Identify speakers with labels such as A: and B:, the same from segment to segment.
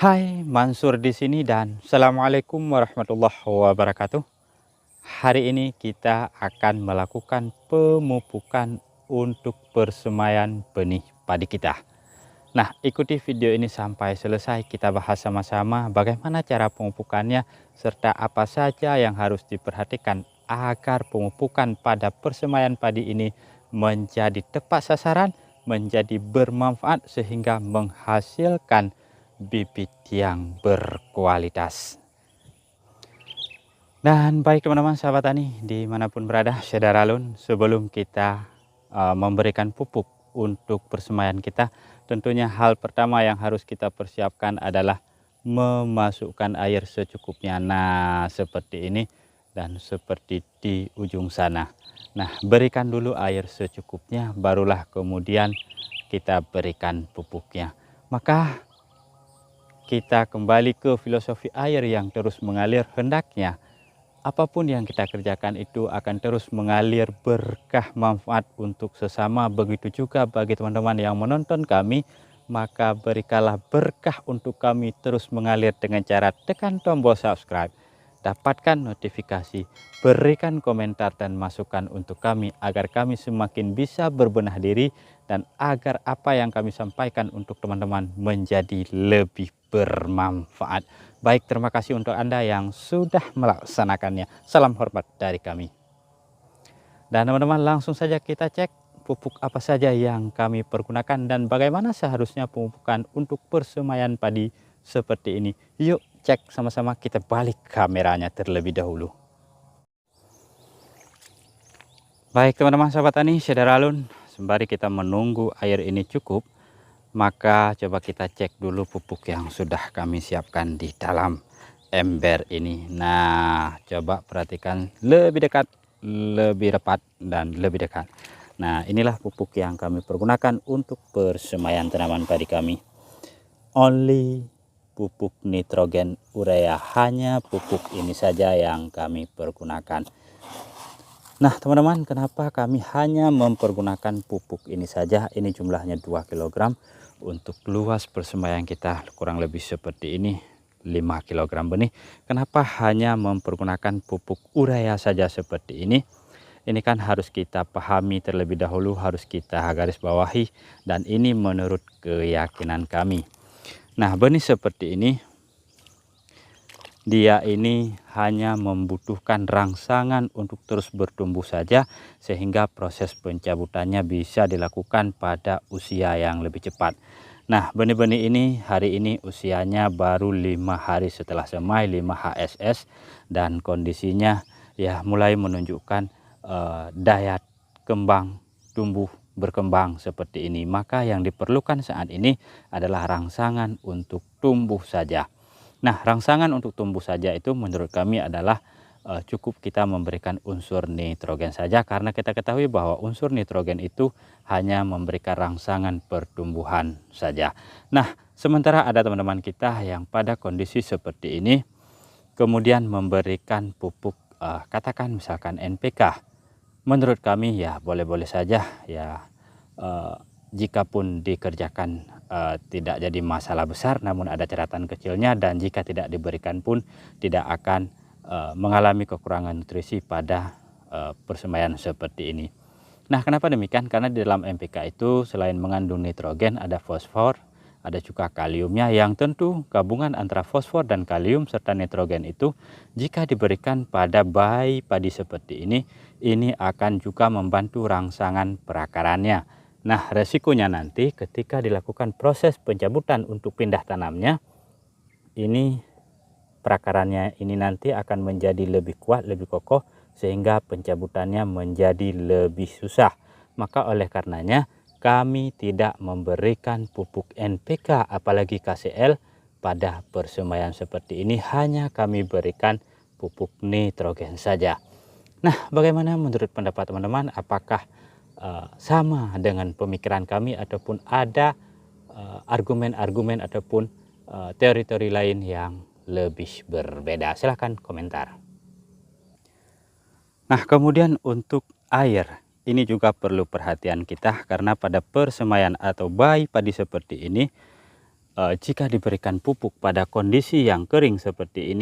A: Hai, Mansur di sini dan Assalamualaikum warahmatullahi wabarakatuh. Hari ini kita akan melakukan pemupukan untuk persemaian benih padi kita. Nah, ikuti video ini sampai selesai, kita bahas sama-sama bagaimana cara pemupukannya serta apa saja yang harus diperhatikan agar pemupukan pada persemaian padi ini menjadi tepat sasaran, menjadi bermanfaat sehingga menghasilkan bibit yang berkualitas. Dan baik teman-teman sahabat tani dimanapun berada, Syedaralun, sebelum kita memberikan pupuk untuk persemaian kita, tentunya hal pertama yang harus kita persiapkan adalah memasukkan air secukupnya. Nah, seperti ini dan seperti di ujung sana. Nah, berikan dulu air secukupnya, barulah kemudian kita berikan pupuknya. Maka kita kembali ke filosofi air yang terus mengalir, hendaknya apapun yang kita kerjakan itu akan terus mengalir berkah manfaat untuk sesama. Begitu juga bagi teman-teman yang menonton kami, maka berikanlah berkah untuk kami terus mengalir dengan cara tekan tombol subscribe, dapatkan notifikasi, berikan komentar dan masukan untuk kami agar kami semakin bisa berbenah diri dan agar apa yang kami sampaikan untuk teman-teman menjadi lebih bermanfaat. Baik, terima kasih untuk Anda yang sudah melaksanakannya. Salam hormat dari kami. Dan teman-teman, langsung saja kita cek pupuk apa saja yang kami pergunakan dan bagaimana seharusnya pemupukan untuk persemaian padi seperti ini. Yuk cek sama-sama, kita balik kameranya terlebih dahulu. Baik teman-teman sahabat tani, Syedaralun, sembari kita menunggu air ini cukup, maka coba kita cek dulu pupuk yang sudah kami siapkan di dalam ember ini. Nah, coba perhatikan lebih dekat, lebih rapat, dan lebih dekat. Nah, inilah pupuk yang kami pergunakan untuk persemaian tanaman padi kami. Only pupuk nitrogen urea, hanya pupuk ini saja yang kami pergunakan. Nah teman-teman, kenapa kami hanya mempergunakan pupuk ini saja? Ini jumlahnya 2 kg. Untuk luas persemaian kita kurang lebih seperti ini, 5 kg benih. Kenapa hanya mempergunakan pupuk urea saja seperti ini? Ini kan harus kita pahami terlebih dahulu, harus kita garis bawahi, dan ini menurut keyakinan kami. Nah, benih seperti ini, dia ini hanya membutuhkan rangsangan untuk terus bertumbuh saja, sehingga proses pencabutannya bisa dilakukan pada usia yang lebih cepat. Nah, benih-benih ini hari ini usianya baru 5 hari setelah semai, 5 HSS, dan kondisinya ya mulai menunjukkan daya kembang tumbuh berkembang seperti ini. Maka yang diperlukan saat ini adalah rangsangan untuk tumbuh saja. Nah, rangsangan untuk tumbuh saja itu menurut kami adalah cukup kita memberikan unsur nitrogen saja, karena kita ketahui bahwa unsur nitrogen itu hanya memberikan rangsangan pertumbuhan saja. Nah, sementara ada teman-teman kita yang pada kondisi seperti ini kemudian memberikan pupuk katakan misalkan NPK. Menurut kami ya boleh-boleh saja ya, jikapun dikerjakan tidak jadi masalah besar, namun ada catatan kecilnya, dan jika tidak diberikan pun tidak akan mengalami kekurangan nutrisi pada persemaian seperti ini. Nah, kenapa demikian? Karena di dalam NPK itu selain mengandung nitrogen, ada fosfor, ada juga kaliumnya, yang tentu gabungan antara fosfor dan kalium serta nitrogen itu jika diberikan pada bayi padi seperti ini akan juga membantu rangsangan perakarannya. Nah, resikonya nanti ketika dilakukan proses pencabutan untuk pindah tanamnya, ini perakarannya ini nanti akan menjadi lebih kuat, lebih kokoh, sehingga pencabutannya menjadi lebih susah. Maka oleh karenanya kami tidak memberikan pupuk NPK apalagi KCL pada persemaian seperti ini, hanya kami berikan pupuk nitrogen saja. Nah, bagaimana menurut pendapat teman-teman? Apakah sama dengan pemikiran kami ataupun ada argumen-argumen ataupun teori-teori lain yang lebih berbeda? Silahkan komentar. Nah, kemudian untuk air, ini juga perlu perhatian kita, karena pada persemaian atau bayi padi seperti ini jika diberikan pupuk pada kondisi yang kering seperti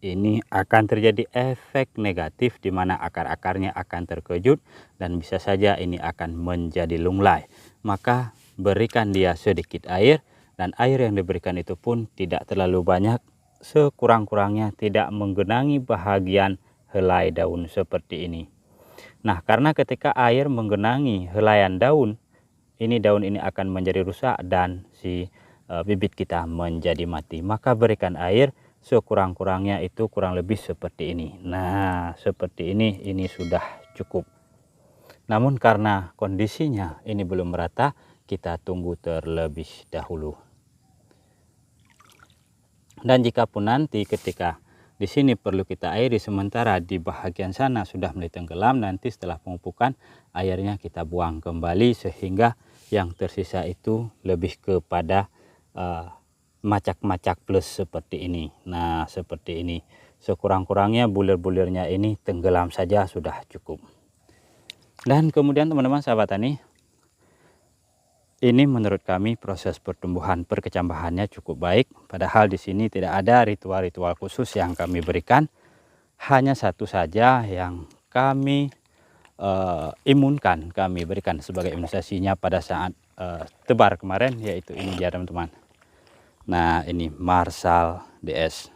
A: ini akan terjadi efek negatif di mana akar-akarnya akan terkejut dan bisa saja ini akan menjadi lunglai. Maka berikan dia sedikit air, dan air yang diberikan itu pun tidak terlalu banyak, sekurang-kurangnya tidak menggenangi bahagian helai daun seperti ini. Nah, karena ketika air menggenangi helaian daun ini akan menjadi rusak dan si bibit kita menjadi mati. Maka berikan air sekurang-kurangnya itu kurang lebih seperti ini. Nah, seperti ini sudah cukup. Namun karena kondisinya ini belum merata, kita tunggu terlebih dahulu. Dan jika pun nanti ketika di sini perlu kita airi, sementara di bahagian sana sudah mulai tenggelam, nanti setelah pemupukan airnya kita buang kembali sehingga yang tersisa itu lebih kepada macak-macak plus seperti ini. Nah, seperti ini. Sekurang-kurangnya bulir-bulirnya ini tenggelam saja sudah cukup. Dan kemudian teman-teman sahabat tani, ini menurut kami proses pertumbuhan perkecambahannya cukup baik. Padahal di sini tidak ada ritual-ritual khusus yang kami berikan. Hanya satu saja yang kami imunkan, kami berikan sebagai imunisasinya pada saat tebar kemarin, yaitu ini dia teman-teman. Nah, ini Marsal DS.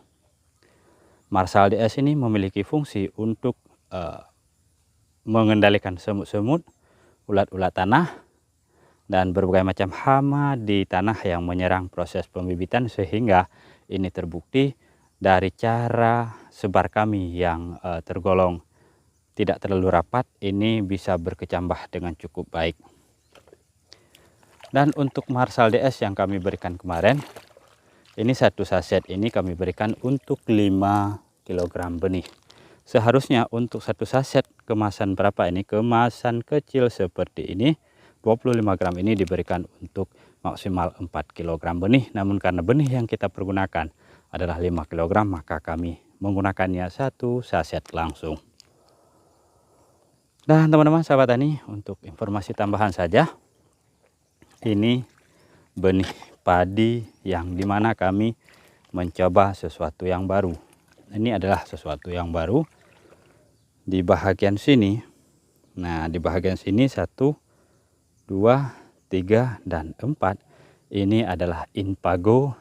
A: Marsal DS ini memiliki fungsi untuk mengendalikan semut-semut, ulat-ulat tanah, dan berbagai macam hama di tanah yang menyerang proses pembibitan, sehingga ini terbukti dari cara sebar kami yang tergolong tidak terlalu rapat, ini bisa berkecambah dengan cukup baik. Dan untuk Marsal DS yang kami berikan kemarin, ini satu saset ini kami berikan untuk 5 kg benih. Seharusnya untuk satu saset kemasan berapa ini? Kemasan kecil seperti ini, 25 gram ini diberikan untuk maksimal 4 kg benih. Namun karena benih yang kita pergunakan adalah 5 kg, maka kami menggunakannya satu saset langsung. Dan teman-teman sahabat tani, untuk informasi tambahan saja, ini benih padi yang dimana kami mencoba sesuatu yang baru. Ini adalah sesuatu yang baru di bahagian sini. Nah, di bahagian sini 1, 2, 3, dan 4 ini adalah Inpago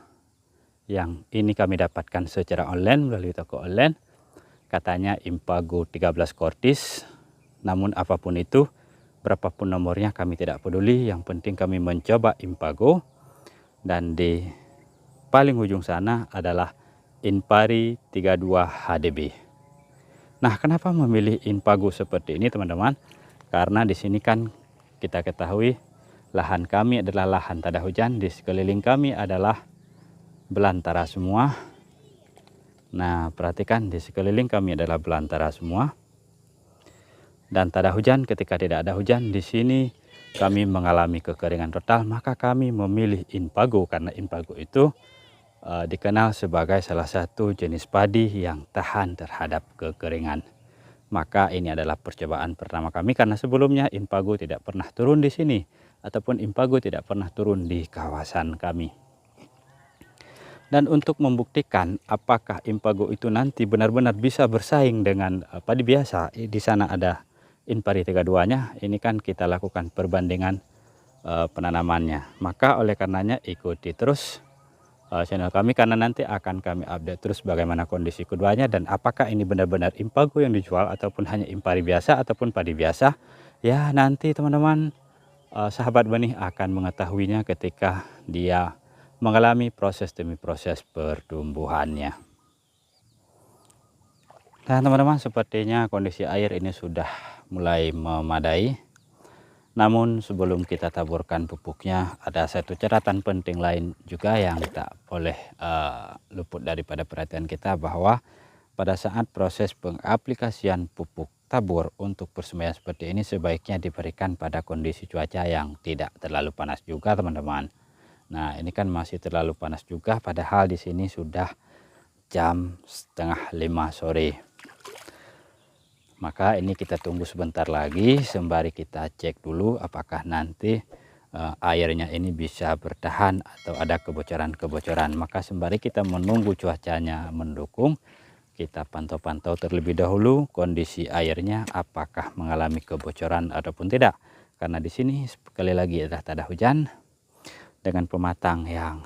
A: yang ini kami dapatkan secara online melalui toko online. Katanya Inpago 13 Cortis. Namun apapun itu, berapapun nomornya kami tidak peduli, yang penting kami mencoba Inpago. Dan di paling ujung sana adalah Inpari 32 HDB. Nah, kenapa memilih Inpago seperti ini teman-teman? Karena di sini kan kita ketahui lahan kami adalah lahan tada hujan, di sekeliling kami adalah belantara semua. Nah, perhatikan di sekeliling kami adalah belantara semua. Dan tada hujan, ketika tidak ada hujan di sini kami mengalami kekeringan total, maka kami memilih Inpago karena Inpago itu dikenal sebagai salah satu jenis padi yang tahan terhadap kekeringan. Maka ini adalah percobaan pertama kami, karena sebelumnya Inpago tidak pernah turun di sini ataupun Inpago tidak pernah turun di kawasan kami. Dan untuk membuktikan apakah Inpago itu nanti benar-benar bisa bersaing dengan padi biasa, di sana ada Inpari 32-nya, ini kan kita lakukan perbandingan penanamannya. Maka oleh karenanya ikuti terus channel kami, karena nanti akan kami update terus bagaimana kondisi keduanya dan apakah ini benar-benar Inpago yang dijual ataupun hanya Inpari biasa ataupun padi biasa. Ya, nanti teman-teman sahabat benih akan mengetahuinya ketika dia mengalami proses demi proses pertumbuhannya. Dan teman-teman, sepertinya kondisi air ini sudah mulai memadai. Namun sebelum kita taburkan pupuknya, ada satu catatan penting lain juga yang tak boleh luput daripada perhatian kita, bahwa pada saat proses pengaplikasian pupuk tabur untuk persemaian seperti ini sebaiknya diberikan pada kondisi cuaca yang tidak terlalu panas juga teman-teman. Nah, ini kan masih terlalu panas juga, padahal di sini sudah jam 4:30 sore. Maka ini kita tunggu sebentar lagi sembari kita cek dulu apakah nanti airnya ini bisa bertahan atau ada kebocoran-kebocoran. Maka sembari kita menunggu cuacanya mendukung, kita pantau-pantau terlebih dahulu kondisi airnya apakah mengalami kebocoran ataupun tidak. Karena di sini sekali lagi adalah tak ada hujan dengan pematang yang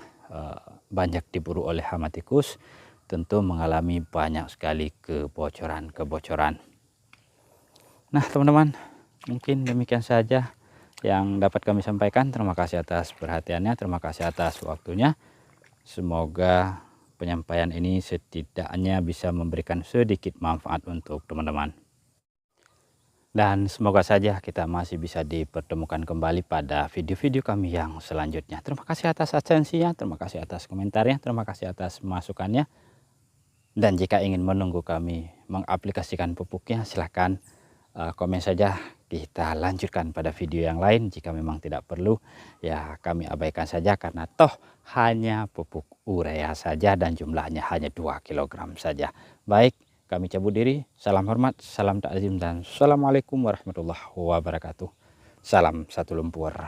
A: banyak diburu oleh hama tikus, tentu mengalami banyak sekali kebocoran-kebocoran. Nah teman-teman, mungkin demikian saja yang dapat kami sampaikan. Terima kasih atas perhatiannya, terima kasih atas waktunya. Semoga penyampaian ini setidaknya bisa memberikan sedikit manfaat untuk teman-teman. Dan semoga saja kita masih bisa dipertemukan kembali pada video-video kami yang selanjutnya. Terima kasih atas atensinya, terima kasih atas komentarnya, terima kasih atas masukannya. Dan jika ingin menunggu kami mengaplikasikan pupuknya, silahkan komen saja. Kita lanjutkan pada video yang lain. Jika memang tidak perlu, ya kami abaikan saja karena toh hanya pupuk urea saja dan jumlahnya hanya 2 kg saja. Baik, kami cabut diri. Salam hormat, salam takzim, dan assalamualaikum warahmatullahi wabarakatuh. Salam satu lumpur.